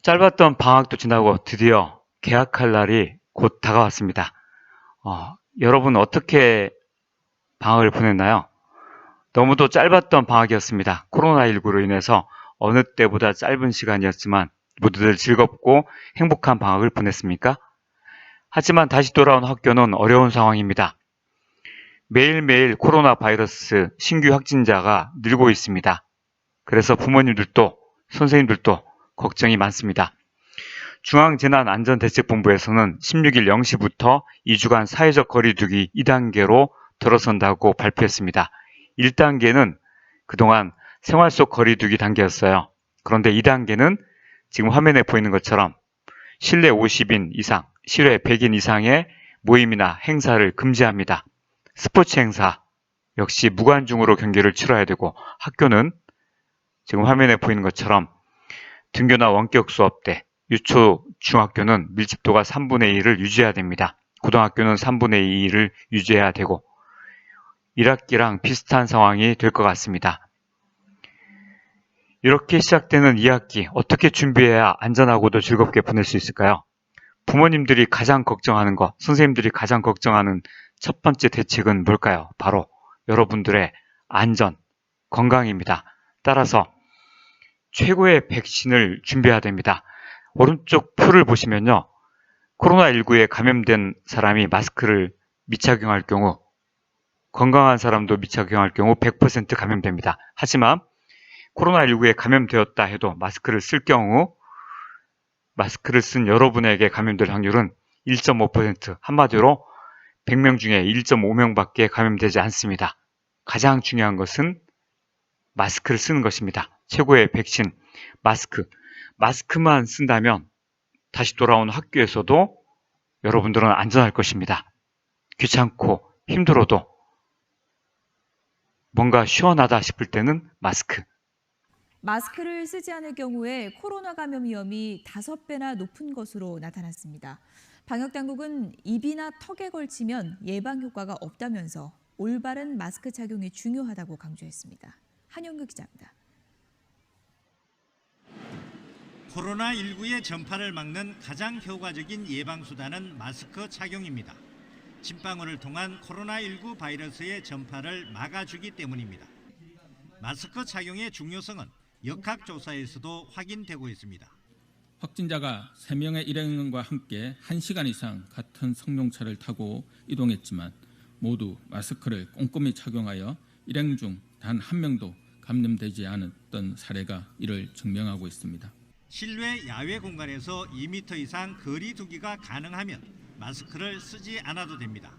짧았던 방학도 지나고 드디어 개학할 날이 곧 다가왔습니다. 여러분 어떻게 방학을 보냈나요? 너무도 짧았던 방학이었습니다. 코로나19로 인해서 어느 때보다 짧은 시간이었지만 모두들 즐겁고 행복한 방학을 보냈습니까? 하지만 다시 돌아온 학교는 어려운 상황입니다. 매일매일 코로나 바이러스 신규 확진자가 늘고 있습니다. 그래서 부모님들도 선생님들도 걱정이 많습니다. 중앙재난안전대책본부에서는 16일 0시부터 2주간 사회적 거리두기 2단계로 들어선다고 발표했습니다. 1단계는 그동안 생활 속 거리두기 단계였어요. 그런데 2단계는 지금 화면에 보이는 것처럼 실내 50인 이상, 실외 100인 이상의 모임이나 행사를 금지합니다. 스포츠 행사 역시 무관중으로 경기를 치러야 되고, 학교는 지금 화면에 보이는 것처럼 등교나 원격 수업 때 유초 중학교는 밀집도가 3분의 1을 유지해야 됩니다. 고등학교는 3분의 2를 유지해야 되고 1학기랑 비슷한 상황이 될 것 같습니다. 이렇게 시작되는 2학기 어떻게 준비해야 안전하고도 즐겁게 보낼 수 있을까요? 부모님들이 가장 걱정하는 것, 선생님들이 가장 걱정하는 첫 번째 대책은 뭘까요? 바로 여러분들의 안전, 건강입니다. 따라서 최고의 백신을 준비해야 됩니다. 오른쪽 표를 보시면요. 코로나19에 감염된 사람이 마스크를 미착용할 경우, 건강한 사람도 미착용할 경우 100% 감염됩니다. 하지만 코로나19에 감염되었다 해도 마스크를 쓸 경우 마스크를 쓴 여러분에게 감염될 확률은 1.5%, 한마디로 100명 중에 1.5명밖에 감염되지 않습니다. 가장 중요한 것은 마스크를 쓰는 것입니다. 최고의 백신, 마스크. 마스크만 쓴다면 다시 돌아온 학교에서도 여러분들은 안전할 것입니다. 귀찮고 힘들어도 뭔가 시원하다 싶을 때는 마스크. 마스크를 쓰지 않을 경우에 코로나 감염 위험이 5배나 높은 것으로 나타났습니다. 방역당국은 입이나 턱에 걸치면 예방 효과가 없다면서 올바른 마스크 착용이 중요하다고 강조했습니다. 한영규 기자입니다. 코로나19의 전파를 막는 가장 효과적인 예방수단은 마스크 착용입니다. 침방울을 통한 코로나19 바이러스의 전파를 막아주기 때문입니다. 마스크 착용의 중요성은 역학조사에서도 확인되고 있습니다. 확진자가 3명의 일행과 함께 1시간 이상 같은 승용차를 타고 이동했지만 모두 마스크를 꼼꼼히 착용하여 일행 중 단 한 명도 감염되지 않았던 사례가 이를 증명하고 있습니다. 실외 야외 공간에서 2m 이상 거리 두기가 가능하면 마스크를 쓰지 않아도 됩니다.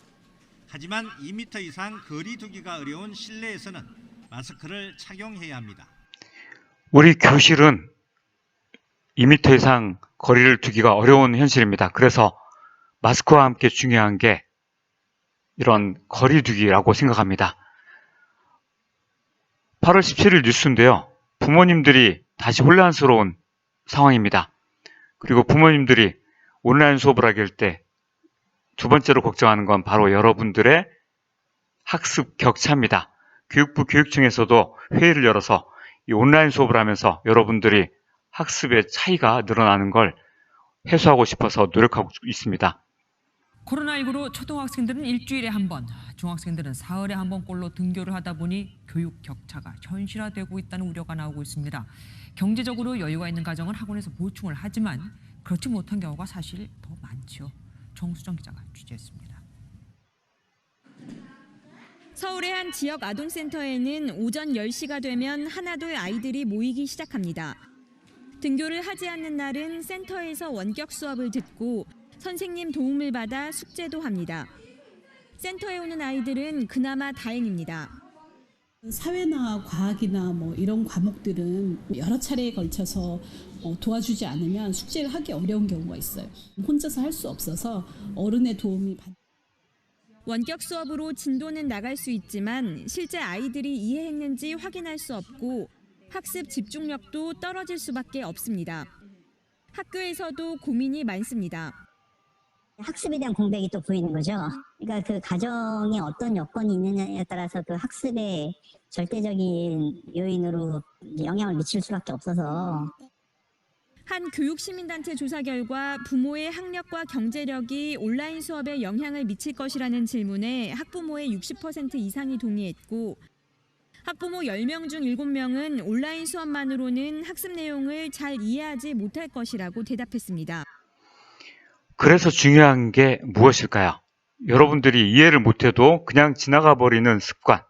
하지만 2m 이상 거리 두기가 어려운 실내에서는 마스크를 착용해야 합니다. 우리 교실은 2m 이상 거리를 두기가 어려운 현실입니다. 그래서 마스크와 함께 중요한 게 이런 거리 두기라고 생각합니다. 8월 17일 뉴스인데요. 부모님들이 다시 혼란스러운 상황입니다. 그리고 부모님들이 온라인 수업을 하게 할 때 두 번째로 걱정하는 건 바로 여러분들의 학습 격차입니다. 교육부 교육청에서도 회의를 열어서 이 온라인 수업을 하면서 여러분들이 학습의 차이가 늘어나는 걸 해소하고 싶어서 노력하고 있습니다. 코로나19로 초등학생들은 일주일에 한 번, 중학생들은 사흘에 한 번꼴로 등교를 하다 보니 교육 격차가 현실화되고 있다는 우려가 나오고 있습니다. 경제적으로 여유가 있는 가정은 학원에서 보충을 하지만 그렇지 못한 경우가 사실 더 많죠. 정수정 기자가 취재했습니다. 서울의 한 지역 아동센터에는 오전 10시가 되면 하나둘 아이들이 모이기 시작합니다. 등교를 하지 않는 날은 센터에서 원격 수업을 듣고 선생님 도움을 받아 숙제도 합니다. 센터에 오는 아이들은 그나마 다행입니다. 사회나 과학이나 이런 과목들은 여러 차례에 걸쳐서 도와주지 않으면 숙제를 하기 어려운 경우가 있어요. 혼자서 할 수 없어서 어른의 도움이 원격 수업으로 진도는 나갈 수 있지만 실제 아이들이 이해했는지 확인할 수 없고 학습 집중력도 떨어질 수밖에 없습니다. 학교에서도 고민이 많습니다. 학습에 대한 공백이 또 보이는 거죠. 그러니까 그 가정에 어떤 여건이 있느냐에 따라서 그 학습에 절대적인 요인으로 영향을 미칠 수밖에 없어서. 한 교육시민단체 조사 결과 부모의 학력과 경제력이 온라인 수업에 영향을 미칠 것이라는 질문에 학부모의 60% 이상이 동의했고 학부모 10명 중 7명은 온라인 수업만으로는 학습 내용을 잘 이해하지 못할 것이라고 대답했습니다. 그래서 중요한 게 무엇일까요? 여러분들이 이해를 못해도 그냥 지나가 버리는 습관.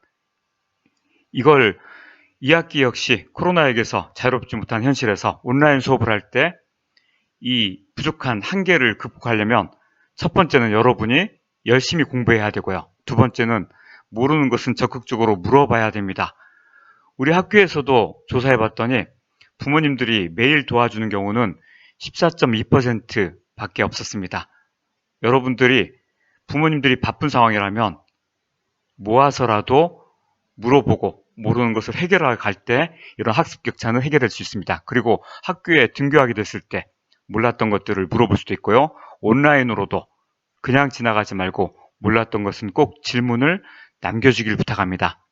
이걸 2학기 역시 코로나에게서 자유롭지 못한 현실에서 온라인 수업을 할 때 이 부족한 한계를 극복하려면 첫 번째는 여러분이 열심히 공부해야 되고요. 두 번째는 모르는 것은 적극적으로 물어봐야 됩니다. 우리 학교에서도 조사해 봤더니 부모님들이 매일 도와주는 경우는 14.2% 밖에 없었습니다. 여러분들이 부모님들이 바쁜 상황이라면 모아서라도 물어보고 모르는 것을 해결하러 갈 때 이런 학습 격차는 해결될 수 있습니다. 그리고 학교에 등교하게 됐을 때 몰랐던 것들을 물어볼 수도 있고요. 온라인으로도 그냥 지나가지 말고 몰랐던 것은 꼭 질문을 남겨주길 부탁합니다.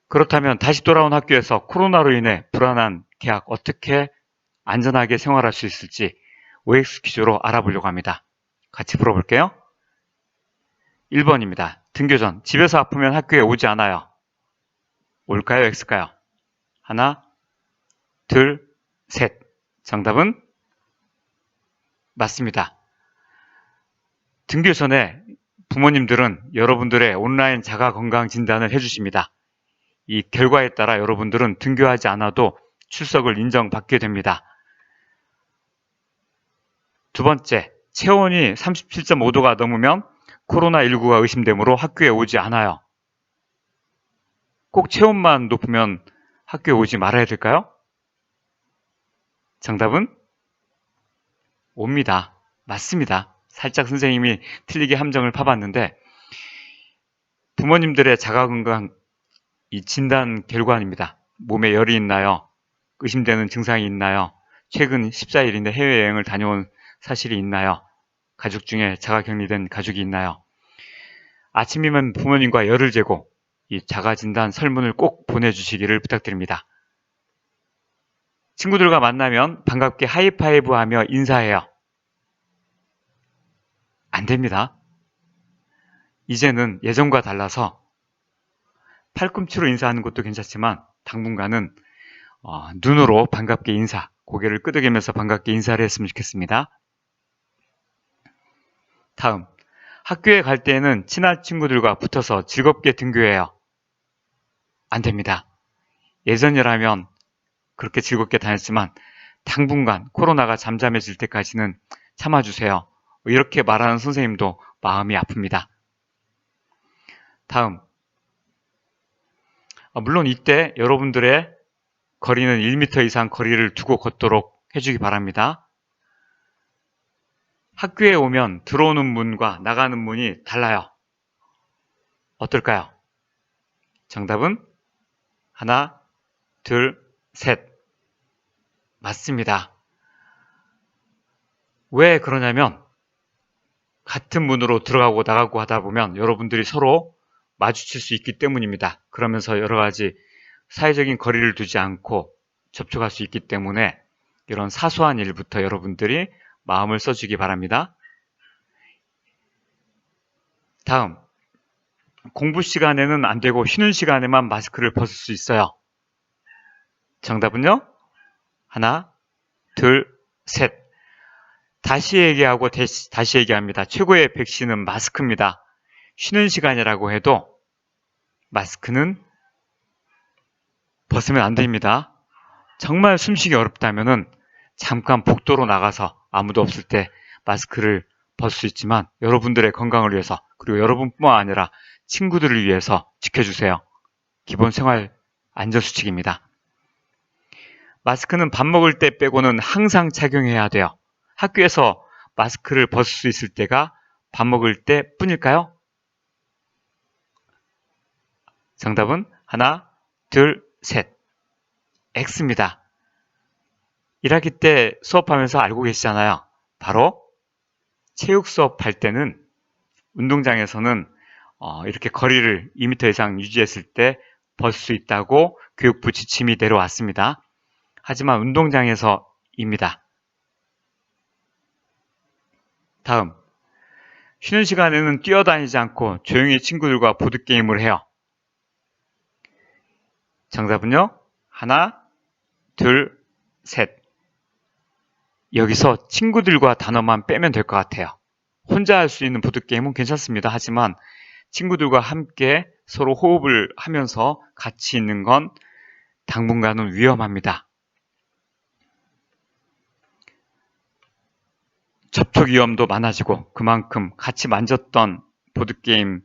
그렇다면 다시 돌아온 학교에서 코로나로 인해 불안한 개학 어떻게 안전하게 생활할 수 있을지 OX 퀴즈로 알아보려고 합니다. 같이 풀어볼게요. 1번입니다. 등교 전 집에서 아프면 학교에 오지 않아요. 올까요? X일까요? 하나, 둘, 셋. 정답은 맞습니다. 등교 전에 부모님들은 여러분들의 온라인 자가건강 진단을 해주십니다. 이 결과에 따라 여러분들은 등교하지 않아도 출석을 인정받게 됩니다. 두 번째, 체온이 37.5도가 넘으면 코로나19가 의심되므로 학교에 오지 않아요. 꼭 체온만 높으면 학교에 오지 말아야 될까요? 정답은 옵니다. 맞습니다. 살짝 선생님이 틀리게 함정을 파봤는데 부모님들의 자가건강 이 진단 결과입니다. 몸에 열이 있나요? 의심되는 증상이 있나요? 최근 14일 이내 해외여행을 다녀온 사실이 있나요? 가족 중에 자가격리된 가족이 있나요? 아침이면 부모님과 열을 재고 이 자가진단 설문을 꼭 보내주시기를 부탁드립니다. 친구들과 만나면 반갑게 하이파이브 하며 인사해요. 안 됩니다. 이제는 예전과 달라서 팔꿈치로 인사하는 것도 괜찮지만 당분간은 눈으로 반갑게 인사, 고개를 끄덕이면서 반갑게 인사를 했으면 좋겠습니다. 다음, 학교에 갈 때에는 친한 친구들과 붙어서 즐겁게 등교해요. 안 됩니다. 예전이라면 그렇게 즐겁게 다녔지만 당분간 코로나가 잠잠해질 때까지는 참아주세요. 이렇게 말하는 선생님도 마음이 아픕니다. 다음, 물론 이때 여러분들의 거리는 1m 이상 거리를 두고 걷도록 해주기 바랍니다. 학교에 오면 들어오는 문과 나가는 문이 달라요. 어떨까요? 정답은 하나, 둘, 셋. 맞습니다. 왜 그러냐면 같은 문으로 들어가고 나가고 하다 보면 여러분들이 서로 마주칠 수 있기 때문입니다. 그러면서 여러 가지 사회적인 거리를 두지 않고 접촉할 수 있기 때문에 이런 사소한 일부터 여러분들이 마음을 써주기 바랍니다. 다음, 공부 시간에는 안 되고 쉬는 시간에만 마스크를 벗을 수 있어요. 정답은요? 하나, 둘, 셋. 다시 얘기하고 다시 얘기합니다. 최고의 백신은 마스크입니다. 쉬는 시간이라고 해도 마스크는 벗으면 안 됩니다. 정말 숨쉬기 어렵다면은 잠깐 복도로 나가서 아무도 없을 때 마스크를 벗을 수 있지만 여러분들의 건강을 위해서 그리고 여러분뿐만 아니라 친구들을 위해서 지켜주세요. 기본 생활 안전수칙입니다. 마스크는 밥 먹을 때 빼고는 항상 착용해야 돼요. 학교에서 마스크를 벗을 수 있을 때가 밥 먹을 때 뿐일까요? 정답은 하나, 둘, 셋. X입니다. 1학기 때 수업하면서 알고 계시잖아요. 바로 체육 수업할 때는 운동장에서는 이렇게 거리를 2m 이상 유지했을 때 벗을 수 있다고 교육부 지침이 내려왔습니다. 하지만 운동장에서입니다. 다음, 쉬는 시간에는 뛰어다니지 않고 조용히 친구들과 보드게임을 해요. 정답은요? 하나, 둘, 셋. 여기서 친구들과 단어만 빼면 될 것 같아요. 혼자 할 수 있는 보드게임은 괜찮습니다. 하지만 친구들과 함께 서로 호흡을 하면서 같이 있는 건 당분간은 위험합니다. 접촉 위험도 많아지고 그만큼 같이 만졌던 보드게임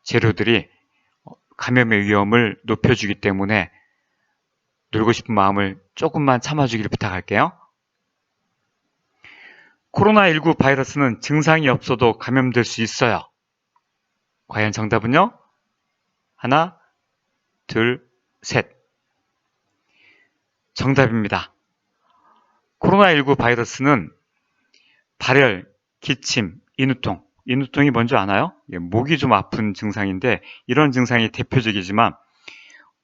재료들이 감염의 위험을 높여주기 때문에 놀고 싶은 마음을 조금만 참아주기를 부탁할게요. 코로나19 바이러스는 증상이 없어도 감염될 수 있어요. 과연 정답은요? 하나, 둘, 셋. 정답입니다. 코로나19 바이러스는 발열, 기침, 인후통. 인후통이 뭔지 아나요? 목이 좀 아픈 증상인데 이런 증상이 대표적이지만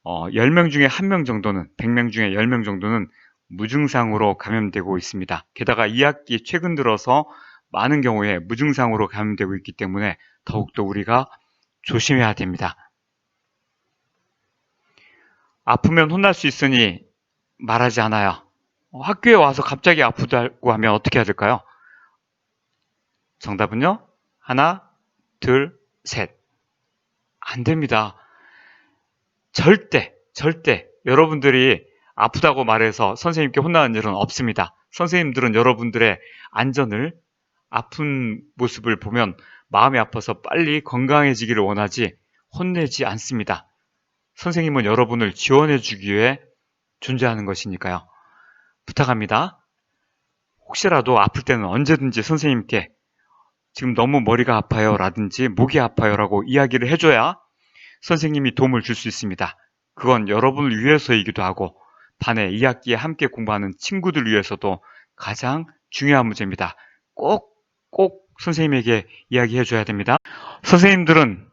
10명 중에 1명 정도는 100명 중에 10명 정도는 무증상으로 감염되고 있습니다. 게다가 2학기 최근 들어서 많은 경우에 무증상으로 감염되고 있기 때문에 더욱더 우리가 조심해야 됩니다. 아프면 혼날 수 있으니 말하지 않아요. 학교에 와서 갑자기 아프다고 하면 어떻게 해야 될까요? 정답은요? 하나, 둘, 셋. 안 됩니다. 절대 여러분들이 아프다고 말해서 선생님께 혼나는 일은 없습니다. 선생님들은 여러분들의 안전을 아픈 모습을 보면 마음이 아파서 빨리 건강해지기를 원하지 혼내지 않습니다. 선생님은 여러분을 지원해주기 위해 존재하는 것이니까요. 부탁합니다. 혹시라도 아플 때는 언제든지 선생님께 지금 너무 머리가 아파요 라든지 목이 아파요 라고 이야기를 해줘야 선생님이 도움을 줄 수 있습니다. 그건 여러분을 위해서이기도 하고 반에 2학기에 함께 공부하는 친구들 위해서도 가장 중요한 문제입니다. 꼭 선생님에게 이야기해줘야 됩니다. 선생님들은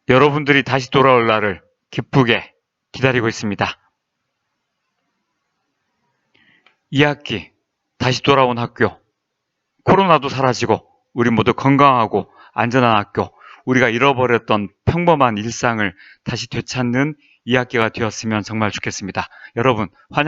여러분들이 다시 돌아올 날을 기쁘게 기다리고 있습니다. 2학기 다시 돌아온 학교, 코로나도 사라지고 우리 모두 건강하고 안전한 학교, 우리가 잃어버렸던 평범한 일상을 다시 되찾는 2학기가 되었으면 정말 좋겠습니다. 여러분 환영합니다.